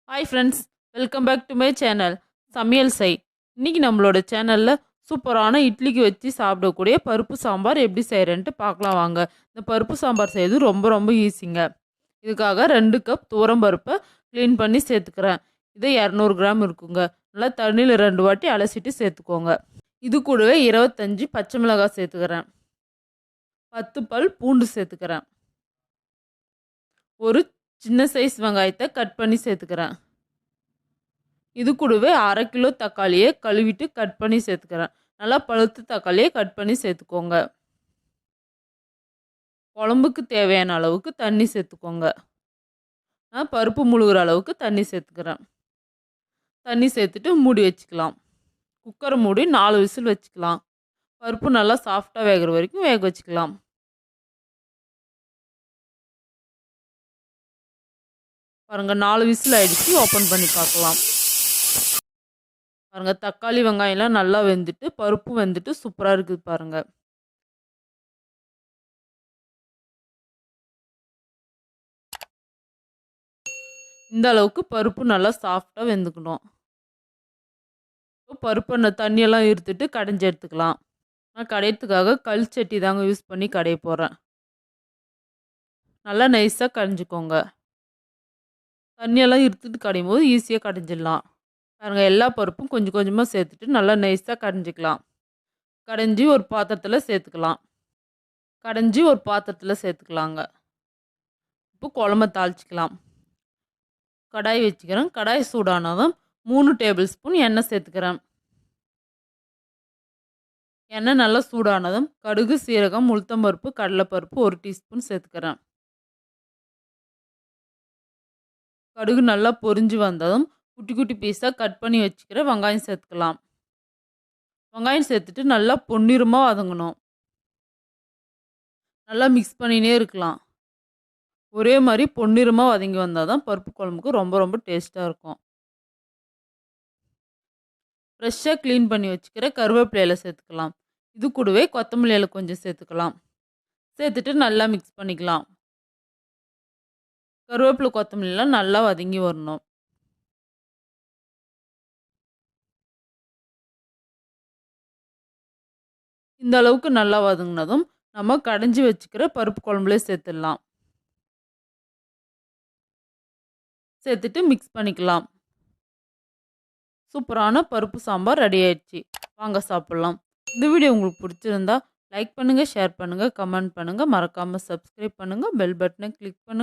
Hi friends, welcome back to my channel சமையல் செய். இன்னைக்கு நம்மளோட சேனலில் சூப்பரான இட்லிக்கு வச்சு சாப்பிடக்கூடிய பருப்பு சாம்பார் எப்படி செய்கிறேன்ட்டு பார்க்கலாம் வாங்க. இந்த பருப்பு சாம்பார் செய்கிறது ரொம்ப ரொம்ப ஈஸிங்க. இதுக்காக 2 கப் துவரம் பருப்பை க்ளீன் பண்ணி சேர்த்துக்கிறேன். இது 200 கிராம் இருக்குங்க. நல்லா தண்ணியில் 2 வாட்டி அலசிட்டு சேர்த்துக்கோங்க. இது கூடவே 25 பச்சை மிளகாய் சேர்த்துக்கிறேன். 10 பல் பூண்டு சேர்த்துக்கிறேன். ஒரு சின்ன சைஸ் வெங்காயத்தை கட் பண்ணி சேர்த்துக்கிறேன். இது கூடவே 1/2 கிலோ தக்காளியை கழுவிட்டு கட் பண்ணி சேர்த்துக்கிறேன். நல்லா பழுத்த தக்காளியை கட் பண்ணி சேர்த்துக்கோங்க. குழம்புக்கு தேவையான அளவுக்கு தண்ணி சேர்த்துக்கோங்க. நான் பருப்பு முழுகிற அளவுக்கு தண்ணி சேர்த்துக்கிறேன். தண்ணி சேர்த்துட்டு மூடி வச்சுக்கலாம். குக்கரை மூடி 4 விசில் வச்சுக்கலாம். பருப்பு நல்லா சாஃப்டாக வேகிற வரைக்கும் வேக வச்சுக்கலாம். பாருங்கள், 4 விசில் ஆயிடுச்சு. ஓப்பன் பண்ணி பார்க்கலாம். பாருங்கள், தக்காளி வெங்காயம்லாம் நல்லா வெந்துட்டு பருப்பு வெந்துட்டு சூப்பராக இருக்குது பாருங்கள். இந்த அளவுக்கு பருப்பு நல்லா சாஃப்டாக வெந்துக்கணும். பருப்பு தண்ணியெல்லாம் இருத்துட்டு கடைஞ்சி எடுத்துக்கலாம். நான் கடையத்துக்காக கல் சட்டி தாங்க யூஸ் பண்ணி கடைய போகிறேன். நல்லா நைஸாக கடைஞ்சிக்கோங்க. தண்ணியெல்லாம் இருத்துட்டு கடையும் போது ஈஸியாக கடைஞ்சிடலாம். பாருங்கள், எல்லா பருப்பும் கொஞ்சம் கொஞ்சமாக சேர்த்துட்டு நல்லா நைஸாக கடைஞ்சிக்கலாம். கடைஞ்சி ஒரு பாத்திரத்தில் சேர்த்துக்கலாங்க. இப்போ குழம்ப தாளிச்சிக்கலாம். கடாய் வச்சுக்கிறேன். கடாய் சூடானதும் 3 டேபிள் ஸ்பூன் எண்ணெய் சேர்த்துக்கிறேன். எண்ணெய் நல்லா சூடானதும் கடுகு, சீரகம், உளுத்தம்பருப்பு, கடலைப்பருப்பு 1 டீஸ்பூன் சேர்த்துக்கிறேன். கடுகு நல்லா பொரிஞ்சு வந்ததும் குட்டி குட்டி பீஸாக கட் பண்ணி வச்சுக்கிற வெங்காயம் சேர்த்துக்கலாம். வெங்காயம் சேர்த்துட்டு நல்லா பொன்னிறமாக வதங்கணும். நல்லா மிக்ஸ் பண்ணினே இருக்கலாம். ஒரே மாதிரி பொன்னிறமாக வதங்கி வந்தால் தான் பருப்பு குழம்புக்கு ரொம்ப ரொம்ப டேஸ்ட்டாக இருக்கும். ஃப்ரெஷ்ஷாக க்ளீன் பண்ணி வச்சுக்கிற கருவேப்பிலையில் சேர்த்துக்கலாம். இது கூடவே கொத்தமல்லி இலை கொஞ்சம் சேர்த்துக்கலாம். சேர்த்துட்டு நல்லா மிக்ஸ் பண்ணிக்கலாம். கருவேப்பிலை கொத்தமல்லிலாம் நல்லா வதங்கி வரணும். இந்த அளவுக்கு நல்லா வதங்கினதும் நம்ம கடைஞ்சி வச்சுக்கிற பருப்பு குழம்புல சேர்த்துடலாம். சேர்த்துட்டு மிக்ஸ் பண்ணிக்கலாம். சூப்பரான பருப்பு சாம்பார் ரெடி ஆயிடுச்சு. வாங்க சாப்பிட்லாம். இந்த வீடியோ உங்களுக்கு பிடிச்சிருந்தா லைக் பண்ணுங்கள், ஷேர் பண்ணுங்கள், கமெண்ட் பண்ணுங்கள். மறக்காமல் சப்ஸ்கிரைப் பண்ணுங்கள். பெல் பட்டனை கிளிக் பண்ணுங்கள்.